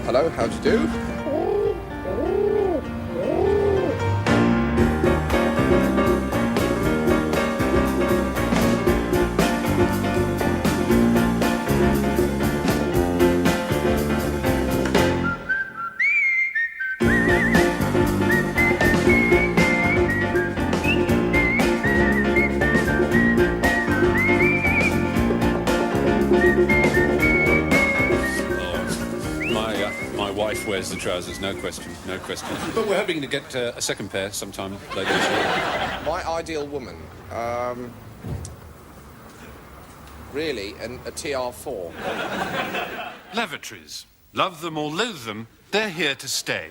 Hello, how do you do? Wears the trousers, no question. But we're hoping to get a second pair sometime later this year. My ideal woman, really, a TR4. Lavatories. Love them or loathe them, they're here to stay.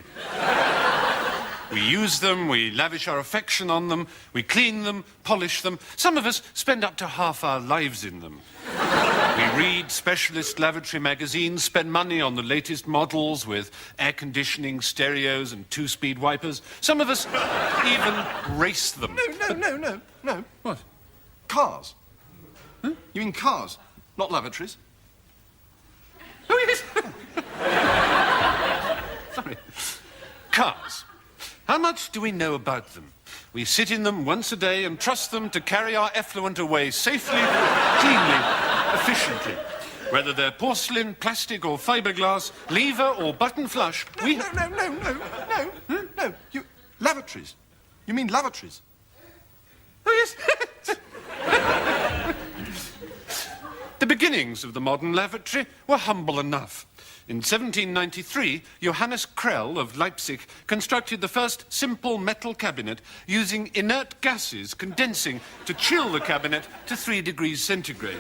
We use them, we lavish our affection on them, we clean them, polish them. Some of us spend up to half our lives in them. We read specialist lavatory magazines, spend money on the latest models with air conditioning, stereos and two-speed wipers. Some of us even race them. No. What? Cars. Huh? You mean cars, not lavatories? Oh, yes. Sorry. Cars. How much do we know about them? We sit in them once a day and trust them to carry our effluent away safely, cleanly, efficiently. Whether they're porcelain, plastic or fiberglass, lever or button flush, No. You lavatories. You mean lavatories? Oh, yes. The beginnings of the modern lavatory were humble enough. In 1793, Johannes Krell of Leipzig constructed the first simple metal cabinet using inert gases condensing to chill the cabinet to 3 degrees centigrade.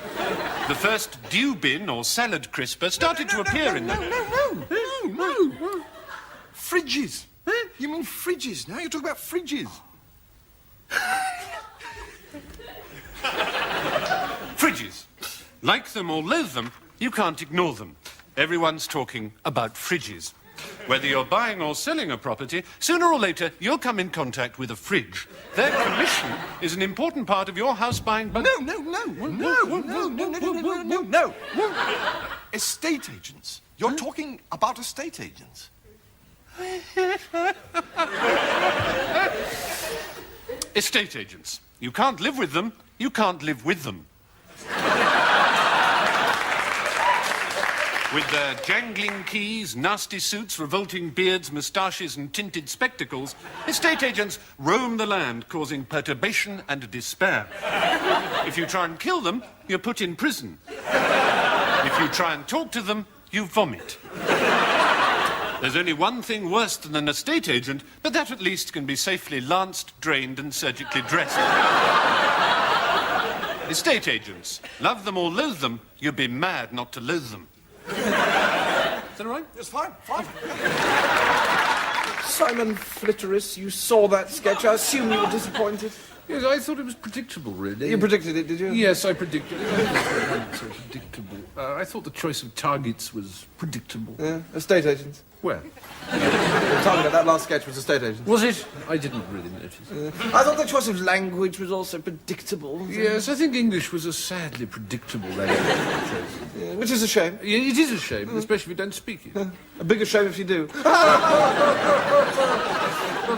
The first dew bin or salad crisper started to appear in the... No. Fridges. Huh? You mean fridges? Now you're talking about fridges. Fridges. Like them or loathe them, you can't ignore them. Everyone's talking about fridges. Whether you're buying or selling a property, sooner or later you'll come in contact with a fridge. Their commission is an important part of your house buying budget. No. Estate agents. You're talking about estate agents. Estate agents. You can't live with them, you can't live with them. With their jangling keys, nasty suits, revolting beards, moustaches and tinted spectacles, estate agents roam the land, causing perturbation and despair. If you try and kill them, you're put in prison. If you try and talk to them, you vomit. There's only one thing worse than an estate agent, but that at least can be safely lanced, drained and surgically dressed. Estate agents. Love them or loathe them, you'd be mad not to loathe them. Is that all right? It's fine. Simon Flitteris, you saw that sketch. I assume you were disappointed. Yes, I thought it was predictable, really. You predicted it, did you? Yes, I predicted it. It's so predictable. I thought the choice of targets was predictable. Yeah, estate agents. Where? Target, that last sketch was estate agents. Was it? I didn't really notice. I thought the choice of language was also predictable. Yes, I think English was a sadly predictable language. Yeah, which is a shame. Yeah, it is a shame, especially if you don't speak it. A bigger shame if you do. But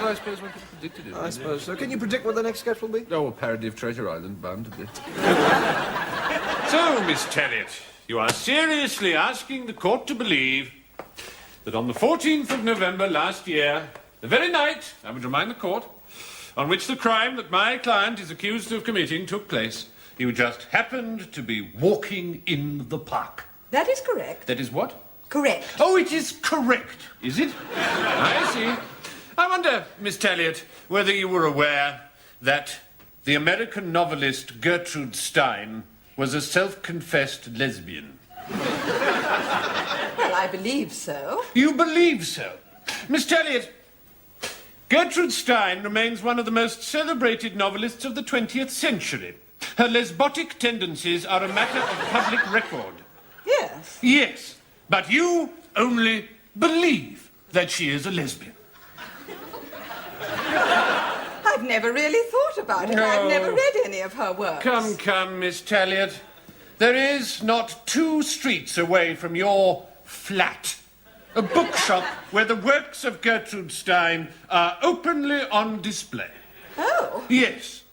I suppose one could have predicted it. I suppose so. Can you predict what the next sketch will be? Oh, a parody of Treasure Island, bound to be. So, Miss Terriett, you are seriously asking the court to believe that on the 14th of November last year, the very night, I would remind the court, on which the crime that my client is accused of committing took place, you just happened to be walking in the park. That is correct. That is what? Correct. Oh, it is correct, is it? I see. I wonder, Miss Terriett, whether you were aware that the American novelist Gertrude Stein was a self-confessed lesbian. Well, I believe so. You believe so? Miss Terriett, Gertrude Stein remains one of the most celebrated novelists of the 20th century. Her lesbotic tendencies are a matter of public record. Yes. Yes, but you only believe that she is a lesbian. I've never really thought about it. No. I've never read any of her works. Come, Miss Terriett. There is not 2 streets away from your flat a bookshop where the works of Gertrude Stein are openly on display. Oh. Yes.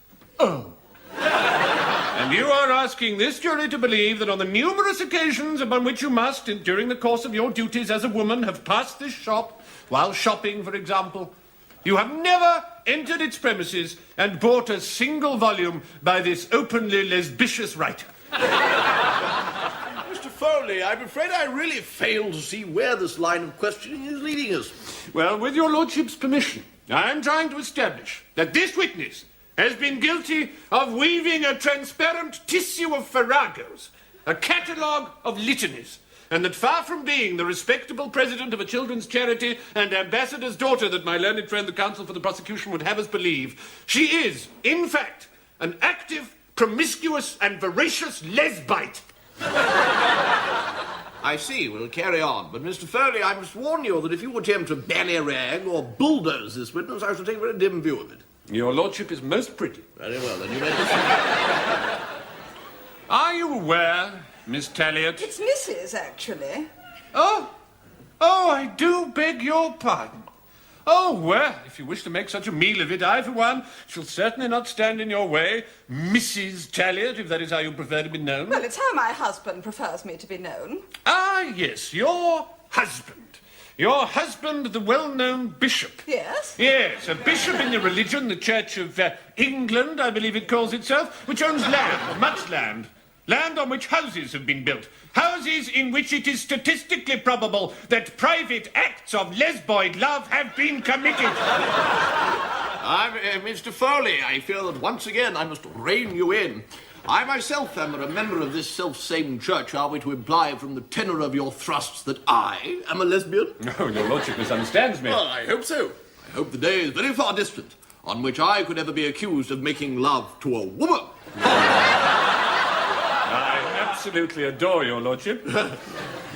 Oh. And you are asking this jury to believe that on the numerous occasions upon which you must, during the course of your duties as a woman, have passed this shop, while shopping, for example, you have never entered its premises and bought a single volume by this openly lesbicious writer. Mr. Foley, I'm afraid I really fail to see where this line of questioning is leading us. Well, with your lordship's permission, I'm trying to establish that this witness has been guilty of weaving a transparent tissue of farragos, a catalogue of litanies, and that far from being the respectable president of a children's charity and ambassador's daughter that my learned friend the counsel for the prosecution would have us believe, she is, in fact, an active, promiscuous and voracious lesbite. I see. We'll carry on. But, Mr. Foley, I must warn you that if you attempt to ballyrag or bulldoze this witness, I shall take a very dim view of it. Your lordship is most pretty. Very well, then you may proceed. Are you aware, Miss Talliot? It's Mrs., actually. Oh, I do beg your pardon. Oh, well, if you wish to make such a meal of it, I, for one, shall certainly not stand in your way. Mrs. Talliot, if that is how you prefer to be known. Well, it's how my husband prefers me to be known. Ah, yes, your husband. Your husband, the well-known bishop. Yes? Yes, a bishop in the religion, the Church of England, I believe it calls itself, which owns land, much land. Land on which houses have been built. Houses in which it is statistically probable that private acts of lesboid love have been committed. Mr. Foley, I feel that once again I must rein you in. I myself am a member of this self-same church. Are we to imply from the tenor of your thrusts that I am a lesbian? No, your lordship misunderstands me. Well, I hope so. I hope the day is very far distant on which I could ever be accused of making love to a woman. I absolutely adore your lordship.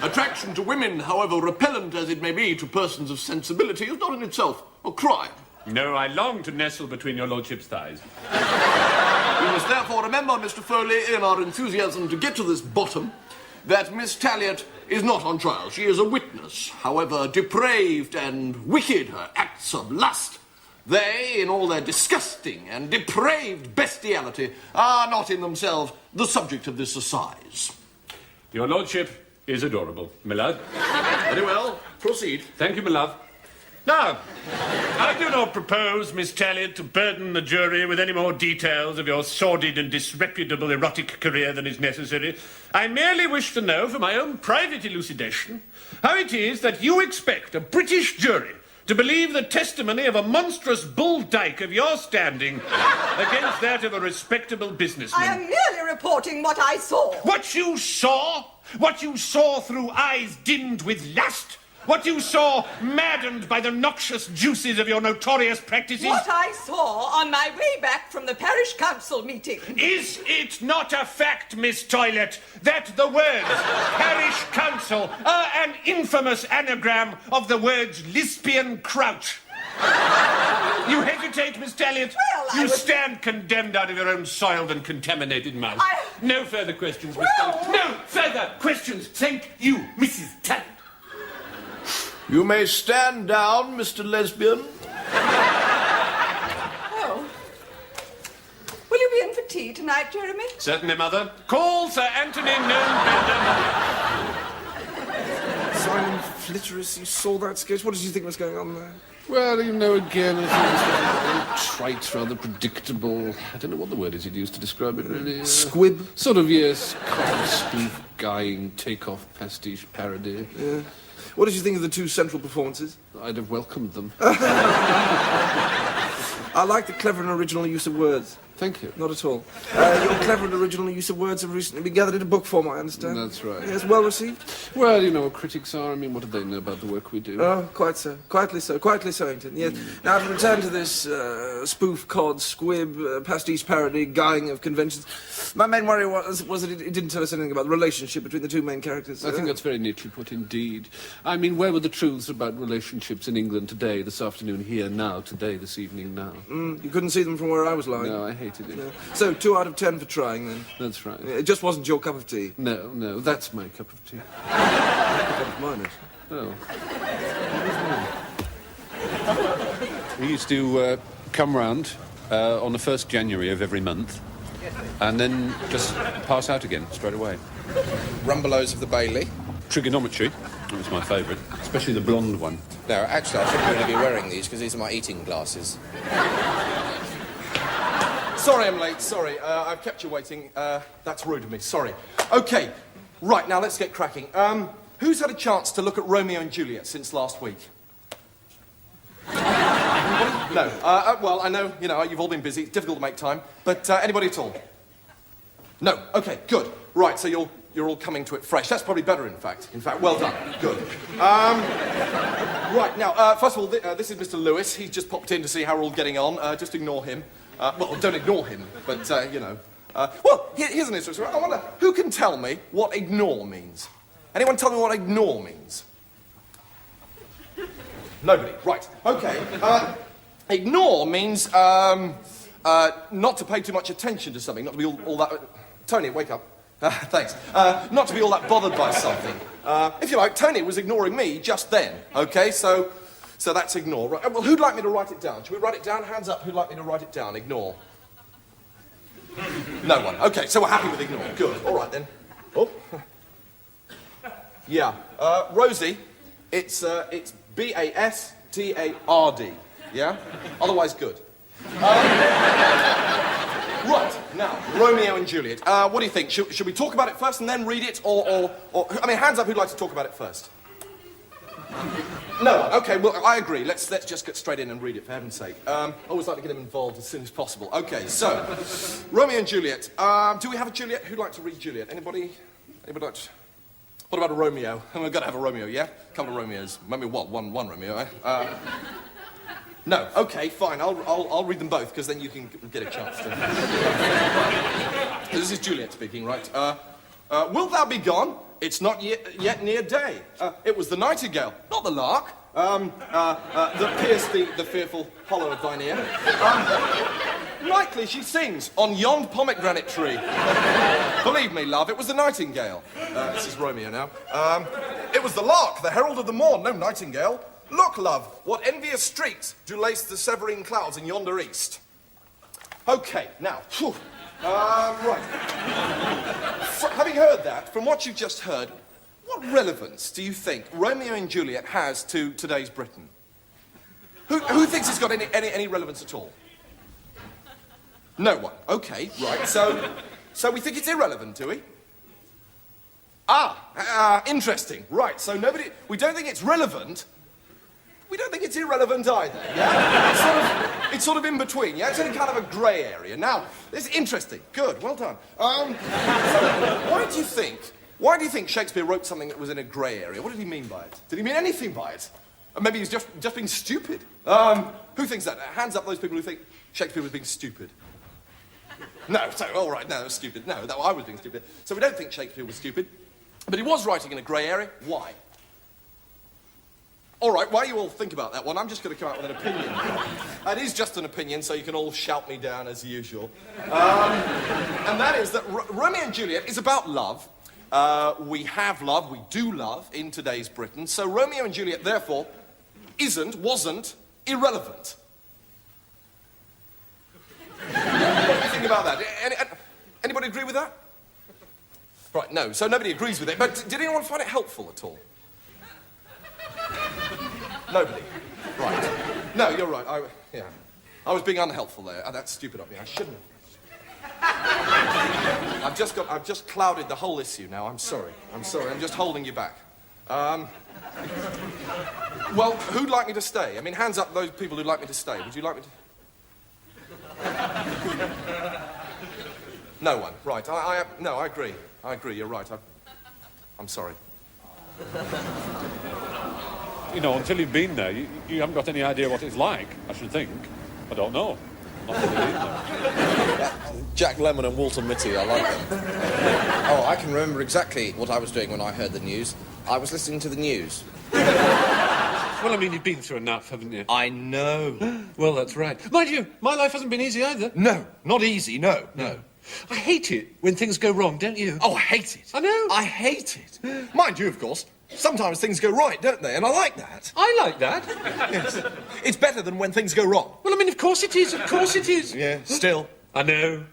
Attraction to women, however repellent as it may be to persons of sensibility, is not in itself a crime. No, I long to nestle between your lordship's thighs. We must therefore remember, Mr. Foley, in our enthusiasm to get to this bottom, that Miss Talliot is not on trial. She is a witness. However depraved and wicked her acts of lust, they, in all their disgusting and depraved bestiality, are not in themselves the subject of this assize. Your lordship is adorable, my love. Very well, proceed. Thank you, my love. Now, I do not propose, Miss Talliot, to burden the jury with any more details of your sordid and disreputable erotic career than is necessary. I merely wish to know, for my own private elucidation, how it is that you expect a British jury to believe the testimony of a monstrous bull dyke of your standing against that of a respectable businessman. I am merely reporting what I saw. What you saw? What you saw through eyes dimmed with lust? What you saw maddened by the noxious juices of your notorious practices? What I saw on my way back from the parish council meeting. Is it not a fact, Miss Toilet, that the words parish council are an infamous anagram of the words lesbian crouch? You hesitate, Miss Talliot? Well, You stand condemned out of your own soiled and contaminated mouth. No further questions, Miss Talliot. No further questions. Thank you, Mrs. Talliot. You may stand down, Mr. Lesbian. Oh. Will you be in for tea tonight, Jeremy? Certainly, Mother. Call Sir Anthony Noon. Simon Flitterus, you saw that sketch. What did you think was going on there? Well, you know, again, I think it's rather trite, rather predictable. I don't know what the word is you'd use to describe it, really. Squib? Sort of, yes. Comic, spoof, guying, take-off, pastiche, parody. Yeah. What did you think of the two central performances? I'd have welcomed them. I like the clever and original use of words. Thank you. Not at all. Your clever and original use of words have recently been gathered into book form, I understand. That's right. Yes, well received? Well, you know what critics are. I mean, what do they know about the work we do? Oh, quite so. Quietly so. Quietly so, Ington. Yes. Now, to return to this spoof, cod, squib, pastiche parody, guying of conventions, my main worry was that it didn't tell us anything about the relationship between the two main characters. I think that's very neatly put indeed. I mean, where were the truths about relationships in England today, this afternoon, here, now, today, this evening, now? You couldn't see them from where I was lying. No, I hate hated it. So, 2 out of 10 for trying, then? That's right. It just wasn't your cup of tea. No, that's my cup of tea. Mine is. Oh. We used to come round on the 1st January of every month and then just pass out again straight away. Rumbelows of the Bailey. Trigonometry, that was my favourite, especially the blonde one. No, actually, I shouldn't really be wearing these because these are my eating glasses. Sorry I'm late, sorry. I've kept you waiting. That's rude of me, sorry. OK, right, now let's get cracking. Who's had a chance to look at Romeo and Juliet since last week? No. Well, I know, you know, you've all been busy. It's difficult to make time. But anybody at all? No. OK, good. Right, so you're all coming to it fresh. That's probably better, in fact. In fact, well done. Good. Right, now, first of all, this is Mr. Lewis. He's just popped in to see how we're all getting on. Just ignore him. Well, don't ignore him, but, you know. Well, here's an interesting one. I wonder, who can tell me what ignore means? Anyone tell me what ignore means? Nobody. Right. OK. Ignore means not to pay too much attention to something, not to be all that... Tony, wake up. Thanks. Not to be all that bothered by something. If you like, Tony was ignoring me just then, OK? So that's ignore. Right. Well, who'd like me to write it down? Should we write it down? Hands up. Who'd like me to write it down? Ignore. No one. OK, so we're happy with ignore. Good. All right, then. Oh. Yeah. Rosie, it's B-A-S-T-A-R-D. Yeah? Otherwise good. Right, now, Romeo and Juliet. What do you think? Should we talk about it first and then read it, or... I mean, hands up who'd like to talk about it first? No one. OK, well, I agree. Let's just get straight in and read it, for heaven's sake. I always like to get him involved as soon as possible. OK, so, Romeo and Juliet. Do we have a Juliet? Who'd like to read Juliet? Anybody like to... What about a Romeo? We've got to have a Romeo, yeah? A couple of Romeos. Maybe what? One Romeo, eh? No. OK, fine. I'll read them both, because then you can get a chance to... This is Juliet speaking, right? Wilt thou be gone? It's not yet near day. It was the nightingale, not the lark, that pierced the fearful hollow of thine ear. Nightly she sings on yond pomegranate tree. Believe me, love, it was the nightingale. This is Romeo now. It was the lark, the herald of the morn, no nightingale. Look, love, what envious streaks do lace the severing clouds in yonder east. OK, now, right. Having heard that, from what you've just heard, what relevance do you think Romeo and Juliet has to today's Britain? Who thinks it's got any relevance at all? No one. OK, right. So we think it's irrelevant, do we? Interesting. Right. So we don't think it's relevant. We don't think it's irrelevant either. Yeah. It's sort of in between. Yeah. It's in kind of a grey area. Now, this is interesting. Good. Well done. So why do you think Shakespeare wrote something that was in a grey area? What did he mean by it? Did he mean anything by it? Or maybe he was just being stupid. Who thinks that? Hands up those people who think Shakespeare was being stupid. No, so, all right, no, that was stupid. No, I was being stupid. So we don't think Shakespeare was stupid. But he was writing in a grey area. Why? All right, while you all think about that one, I'm just going to come out with an opinion. It is just an opinion, so you can all shout me down as usual. And that is that Romeo and Juliet is about love. We have love, we do love in today's Britain. So Romeo and Juliet, therefore, wasn't irrelevant. What do you think about that? Anybody agree with that? Right, no, so nobody agrees with it. But did anyone find it helpful at all? Nobody. Right. No, you're right. I was being unhelpful there. That's stupid of me. I shouldn't have. I've just clouded the whole issue now. I'm sorry. I'm just holding you back. Well, who'd like me to stay? I mean, hands up those people who'd like me to stay. Would you like me to? No one. Right. No, I agree. You're right. I'm sorry. You know, until you've been there, you haven't got any idea what it's like, I should think. I don't know. Not really either. Jack Lemmon and Walter Mitty, I like them. Oh, I can remember exactly what I was doing when I heard the news. I was listening to the news. Well, I mean, you've been through enough, haven't you? I know. Well, that's right. Mind you, my life hasn't been easy either. No, not easy, no. I hate it when things go wrong, don't you? Oh, I hate it. I know. I hate it. Mind you, of course, sometimes things go right, don't they? And I like that. I like that. Yes. It's better than when things go wrong. Well, I mean, of course it is. Of course it is. Yeah, still. I know.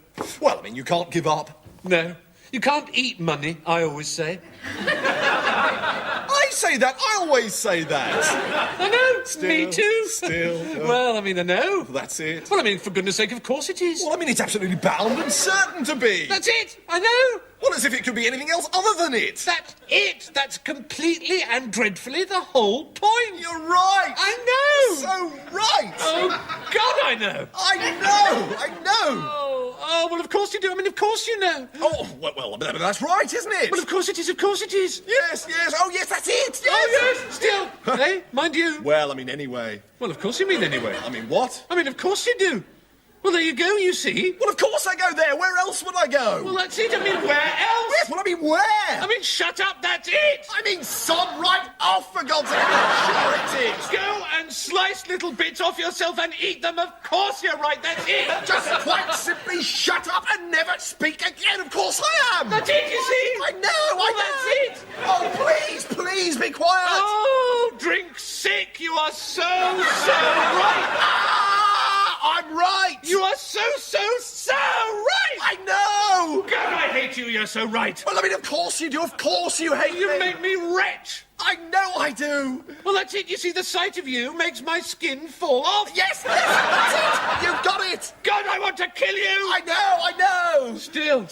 Well, I mean, you can't give up. No. You can't eat money, I always say. I say that. I always say that. I know. Still, Me too. Still. Well, I mean, I know. That's it. Well, I mean, for goodness sake, of course it is. Well, I mean, it's absolutely bound and certain to be. That's it. I know. Well, as if it could be anything else other than it. That's it. That's completely and dreadfully the whole point. You're right. I know. So right. Oh, God, I know. I know. Oh, well, of course you do. I mean, of course you know. Oh, well, that's right, isn't it? Well, of course it is. Of course it is. Yes. Oh, yes, that's it. Yes. Oh, yes. Still. Hey, mind you. Well, I mean, anyway. Well, of course you mean anyway. I mean, what? I mean, of course you do. Well, there you go, you see. Well, of course I go there. Where else would I go? Well, that's it. I mean, where else? Yes, well, I mean, where? I mean, shut up, that's it. I mean, sod right off, for God's sake. Sure it is. Go and slice little bits off yourself and eat them. Of course you're right, that's it. Just quite simply shut up and never speak again. Of course I am. That's it, you see. I know. That's it. Oh, please be quiet. Oh, drink sick. You are so right. I'm right. You are so right. I know. God, I hate you. You're so right. Well, I mean, of course you do. Of course you hate You me. make me wretch. I know I do. Well, that's it. You see, the sight of you makes my skin fall off. Yes, that's it. You've got it. God, I want to kill you. I know. Still.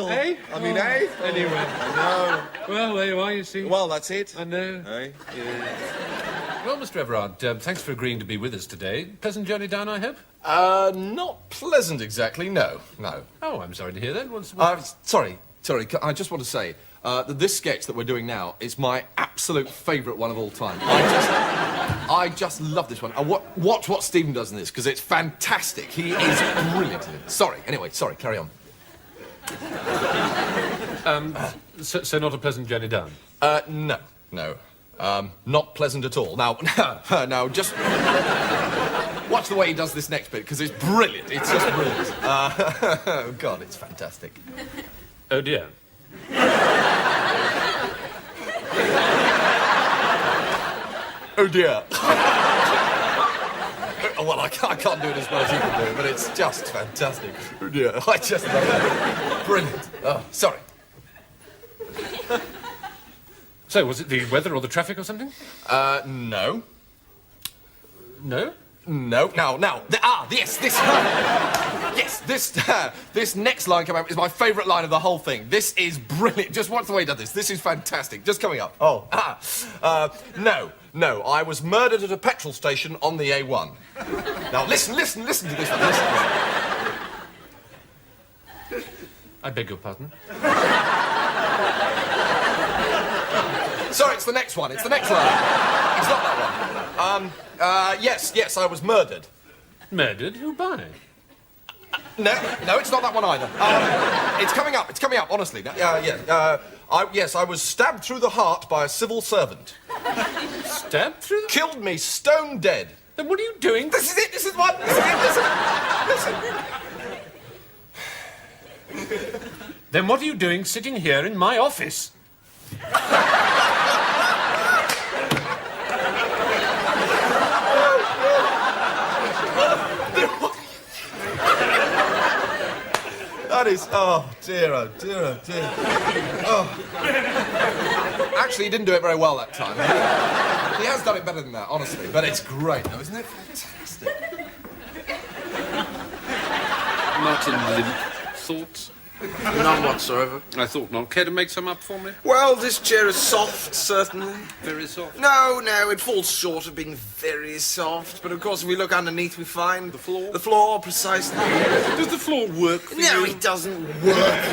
I Eh? mean, eh? Anyway. I know. Well, there you are, you see. Well, that's it. I know. Eh? Well, Mr. Everard, thanks for agreeing to be with us today. Pleasant journey down, I hope? Not pleasant exactly, no. Oh, I'm sorry to hear that. Sorry, I just want to say that this sketch that we're doing now is my absolute favourite one of all time. I just love this one. Watch what Stephen does in this, because it's fantastic. He is brilliant in it. Sorry, carry on. So not a pleasant journey down? No. Not pleasant at all. Now, just watch the way he does this next bit, because it's brilliant. It's just brilliant. Oh, God, it's fantastic. Oh, dear. Oh, dear. Well, I can't do it as well as you can do it, but it's just fantastic. Oh, dear. I just love it. Brilliant. Oh, sorry. So, was it the weather or the traffic or something? No. No? No. Yes, this next line coming up is my favourite line of the whole thing. This is brilliant. Just watch the way he does this. This is fantastic. Just coming up. No, I was murdered at a petrol station on the A1. Now, listen to this one. Listen. I beg your pardon? Sorry, it's the next one. It's the next line. It's not that one. Yes, I was murdered. Murdered? Who by? No, it's not that one either. It's coming up, honestly. I was stabbed through the heart by a civil servant. Stabbed through the... Killed me stone dead. Then what are you doing? This is it, listen. Then what are you doing sitting here in my office? That is, oh dear. Oh. Actually, he didn't do it very well that time. He has done it better than that, honestly. But it's great, though, isn't it? Fantastic. Martin, limp thoughts? None whatsoever. I thought not. Care to make some up for me? Well, this chair is soft, certainly. Very soft. No, it falls short of being very soft. But of course, if we look underneath, we find... The floor? The floor, precisely. Does the floor work for you? No, it doesn't work.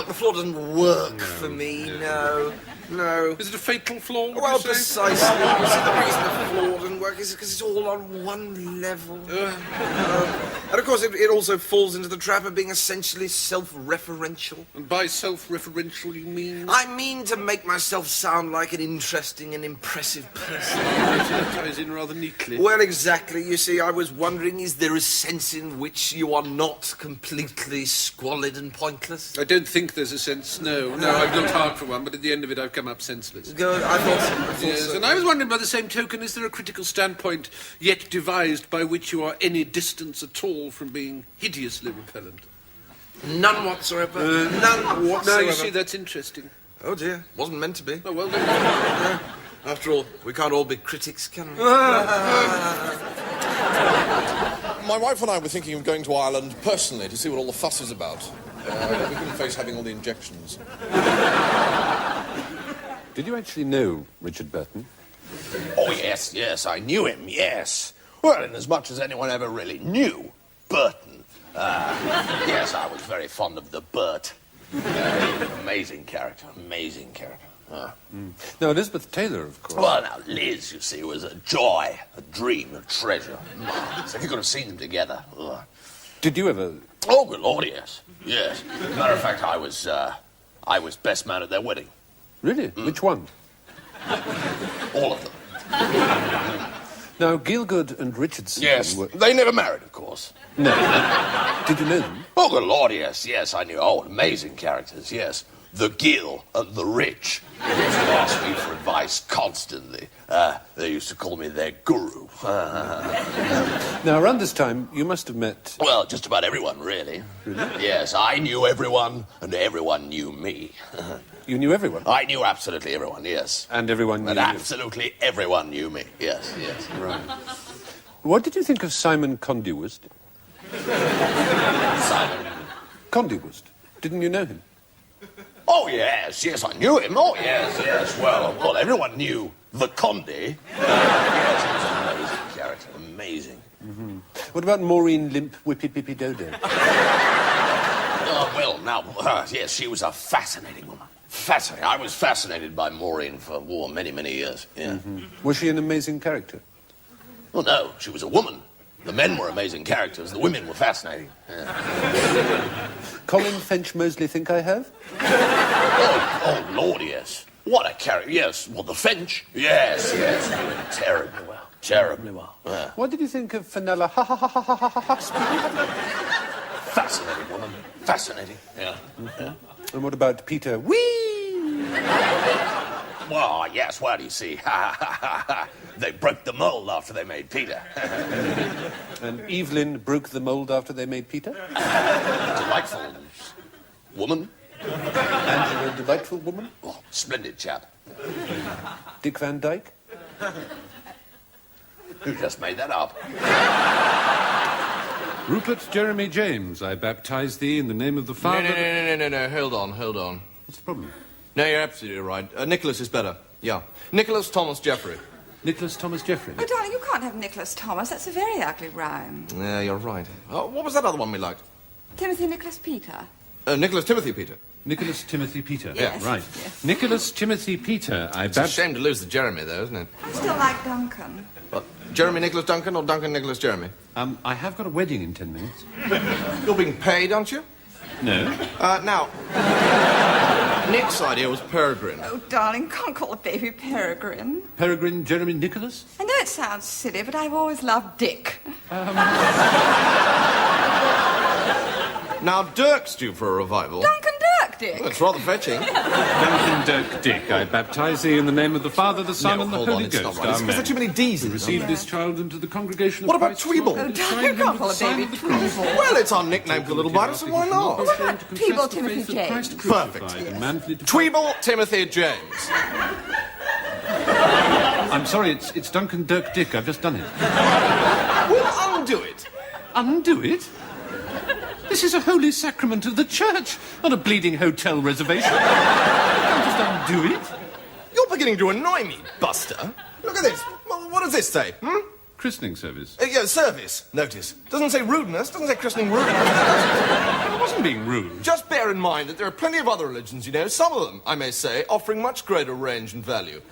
The floor doesn't work for me, no. No. Is it a fatal flaw, would Well, you say? precisely. You see, the reason the flaw doesn't work is because it's all on one level. And of course, it also falls into the trap of being essentially self-referential. And by self-referential, you mean? I mean to make myself sound like an interesting and impressive person. That ties in rather neatly. Well, exactly. You see, I was wondering, is there a sense in which you are not completely squalid and pointless? I don't think there's a sense, no. No, I've looked hard for one, but at the end of it I've come up senseless. Good. I thought Yes, so. and I was wondering by the same token, is there a critical standpoint yet devised by which you are any distance at all from being hideously repellent? None whatsoever. None whatsoever. Now, you see, that's interesting. Oh, dear. Wasn't meant to be. Oh, well, no. After all, we can't all be critics, can we? My wife and I were thinking of going to Ireland personally to see what all the fuss is about. We couldn't face having all the injections. Did you actually know Richard Burton? Oh, yes, yes, I knew him, yes. Well, in as much as anyone ever really knew Burton. Yes, I was very fond of the Burt. Amazing character, amazing character. Now, Elizabeth Taylor, of course. Well, now, Liz, you see, was a joy, a dream, a treasure. So if you could have seen them together. Did you ever... Oh, good Lord, yes. Yes. As a matter of fact, I was best man at their wedding. Really? Which one? All of them. Now, Gielgud and Richardson... Yes. were- They never married, of course. No. Did you know them? Oh, good Lord, yes, yes, I knew. Oh, amazing characters, yes. The Gil and the Rich. They used to ask me for advice constantly. They used to call me their guru. Now, around this time, you must have met... Well, just about everyone, really. Really? Yes, I knew everyone, and everyone knew me. You knew everyone? I knew absolutely everyone, yes. And everyone knew And you? absolutely everyone knew me, yes, yes. Right. What did you think of Simon Condewust? Simon. Condewust. Didn't you know him? Oh, yes, yes, I knew him. Oh, yes, yes. Well, everyone knew the Conde. Yes, he was an amazing character, amazing. Mm-hmm. What about Maureen Limp Whippy Dodo? Well, now, yes, she was a fascinating woman. Fascinating. I was fascinated by Maureen for many, many years. Yeah. Mm-hmm. Was she an amazing character? Well, no, she was a woman. The men were amazing characters. The women were fascinating. Yeah. Colin Finch Mosley think I have? Oh, Lord, yes. What a character. Yes. Well, the Finch. Yes, yes. He did terribly well. Terribly well. Yeah. What did you think of Fenella Fascinating woman. Fascinating. Yeah. Yeah. And what about Peter Whee? Well, yes, well, you see, they broke the mold after they made Peter. And Evelyn broke the mould after they made Peter? Delightful woman. Angela, delightful woman? Oh, splendid chap. Dick Van Dyke? You just made that up. Rupert Jeremy James, I baptize thee in the name of the Father... No, hold on. What's the problem? No, you're absolutely right. Nicholas is better. Yeah. Nicholas Thomas Jeffrey. Nicholas Thomas Jeffrey. Oh, darling, you can't have Nicholas Thomas. That's a very ugly rhyme. Yeah, you're right. What was that other one we liked? Timothy Nicholas Peter. Nicholas Timothy Peter. Nicholas Timothy Peter. Yes, Right. yes. Nicholas Timothy Peter, I It's a shame to lose the Jeremy, though, isn't it? I still like Duncan. What, Jeremy Nicholas Duncan or Duncan Nicholas Jeremy? I have got a wedding in 10 minutes. You're being paid, aren't you? No. Now, Nick's idea was Peregrine. Oh, darling, can't call a baby Peregrine. Peregrine Jeremy Nicholas? I know it sounds silly, but I've always loved Dick. Now, Dirk's due for a revival. Duncan Dirk, Dick. Well, it's rather fetching. Duncan Dirk Dick, I baptize thee in the name of the Father, the Son, No, and the hold Holy on, it's Ghost. not right. Is there too many D's in it? Receive this child into the congregation of What about Christ's Tweeble? Lord, Oh, and darling, sign you him can't with call the a sign baby of the cross. Tweeble. Well, it's our nickname for the little bite, so why not? What about Tweeble Timothy James? Perfect. Tweeble. Tweeble Timothy James. I'm sorry, it's Duncan Dirk Dick. I've just done it. We'll undo it. Undo it? This is a holy sacrament of the church, not a bleeding hotel reservation. You can't just undo it. You're beginning to annoy me, Buster. Look at this. What does this say? Christening service. Yeah, service. Notice. Doesn't say rudeness. Doesn't say christening rudeness. I wasn't being rude. Just bear in mind that there are plenty of other religions, you know, some of them, I may say, offering much greater range and value.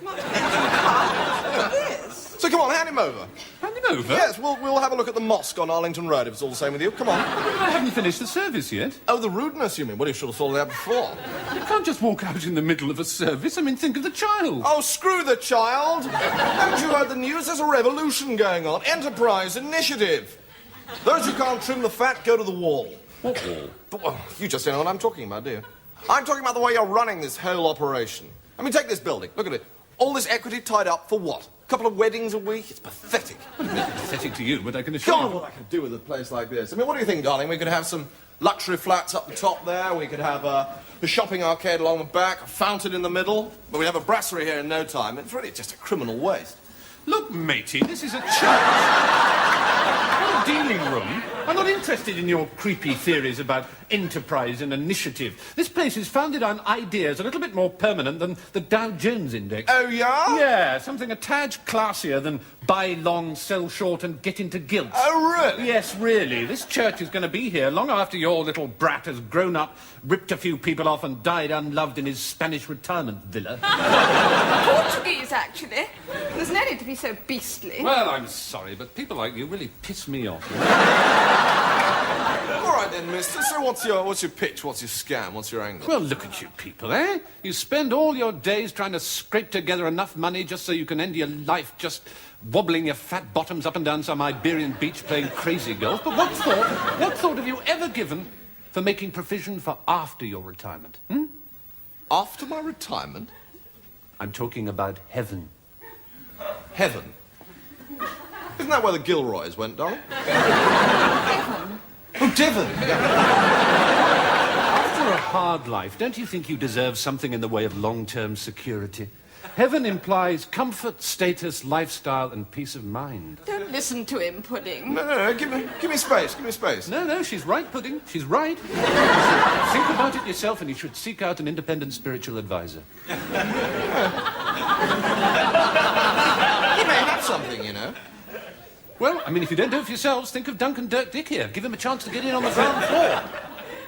Yes. So come on, hand him over. Hand him over? Yes, we'll have a look at the mosque on Arlington Road, if it's all the same with you. Come on. I haven't finished the service yet. Oh, the rudeness, you mean? Well, you should have thought of that before. You can't just walk out in the middle of a service. I mean, think of the child. Oh, screw the child. Haven't you heard the news? There's a revolution going on. Enterprise, initiative. Those who can't trim the fat go to the wall. What wall? Well, you just don't know what I'm talking about, do you? I'm talking about the way you're running this whole operation. I mean, take this building. Look at it. All this equity tied up for what? A couple of weddings a week? It's pathetic. Well, it's pathetic to you, but I can assure God, you... what I could do with a place like this. I mean, what do you think, darling? We could have some luxury flats up the top there. We could have a shopping arcade along the back, a fountain in the middle. But we'd have a brasserie here in no time. It's really just a criminal waste. Look, matey, this is a church. Not a dealing room. I'm not interested in your creepy theories about enterprise and initiative. This place is founded on ideas a little bit more permanent than the Dow Jones Index. Oh, yeah? Yeah, something a tad classier than buy long, sell short and get into guilt. Oh, really? Yes, really. This church is going to be here long after your little brat has grown up, ripped a few people off and died unloved in his Spanish retirement villa. Portuguese, actually. There's no need to be so beastly. Well, I'm sorry, but people like you really piss me off. All right then, mister. So what's your pitch? What's your scam? What's your angle? Well, look at you people, eh? You spend all your days trying to scrape together enough money just so you can end your life just wobbling your fat bottoms up and down some Iberian beach playing crazy golf. But what thought have you ever given for making provision for after your retirement? Hmm? After my retirement? I'm talking about heaven. Heaven? Isn't that where the Gilroys went, darling? Heaven. Oh, Devon! Yeah. After a hard life, don't you think you deserve something in the way of long-term security? Heaven implies comfort, status, lifestyle, and peace of mind. Don't listen to him, Pudding. No, give me space, give me space. No, she's right, Pudding. She's right. Think about it yourself, and you should seek out an independent spiritual advisor. He may have something, you know. Well, I mean, if you don't do it for yourselves, think of Duncan Dirk Dick here. Give him a chance to get in on the ground floor.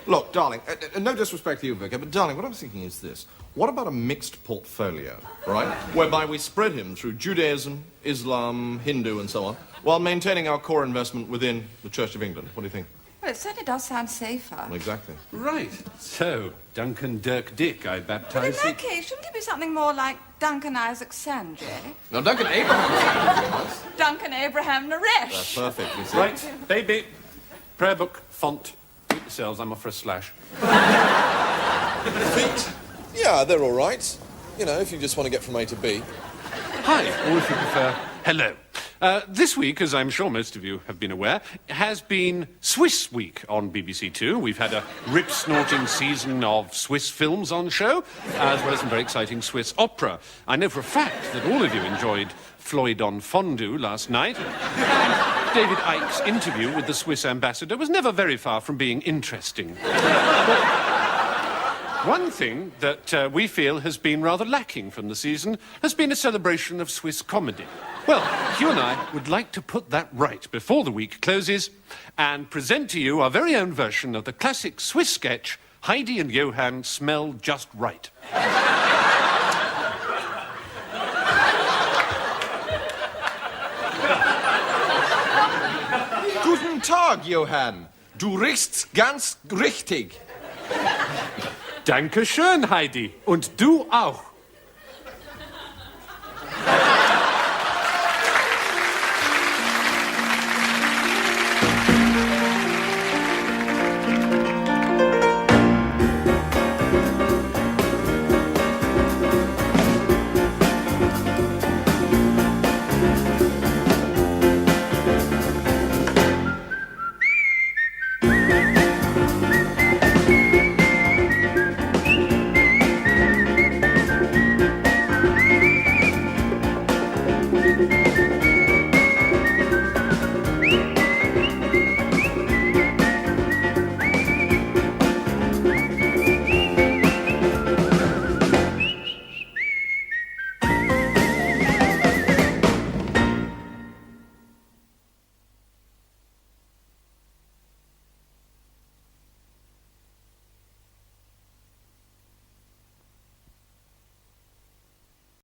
Look, darling, no disrespect to you, Vicar, but darling, what I'm thinking is this. What about a mixed portfolio, right? Whereby we spread him through Judaism, Islam, Hindu, and so on, while maintaining our core investment within the Church of England. What do you think? Well, it certainly does sound safer. Exactly. Right. So, Duncan Dirk Dick, I But in baptise that case, shouldn't it be something more like Duncan Isaac Sanjay? Now, Duncan Abraham. Duncan Abraham Naresh? That's perfect, you see. Right, baby. Prayer book, font. Suit yourselves, I'm off for a slash. Feet? Yeah, they're all right. You know, if you just want to get from A to B. Hi, or if you prefer, hello. This week, as I'm sure most of you have been aware, has been Swiss Week on BBC Two. We've had a rip-snorting season of Swiss films on show, as well as some very exciting Swiss opera. I know for a fact that all of you enjoyed Floyd on Fondue last night. And David Icke's interview with the Swiss ambassador was never very far from being interesting. One thing that we feel has been rather lacking from the season has been a celebration of Swiss comedy. Well, Hugh and I would like to put that right before the week closes and present to you our very own version of the classic Swiss sketch, Heidi and Johann Smell Just Right. Guten Tag, Johann. Du riechst ganz richtig. Danke schön, Heidi. Und du auch.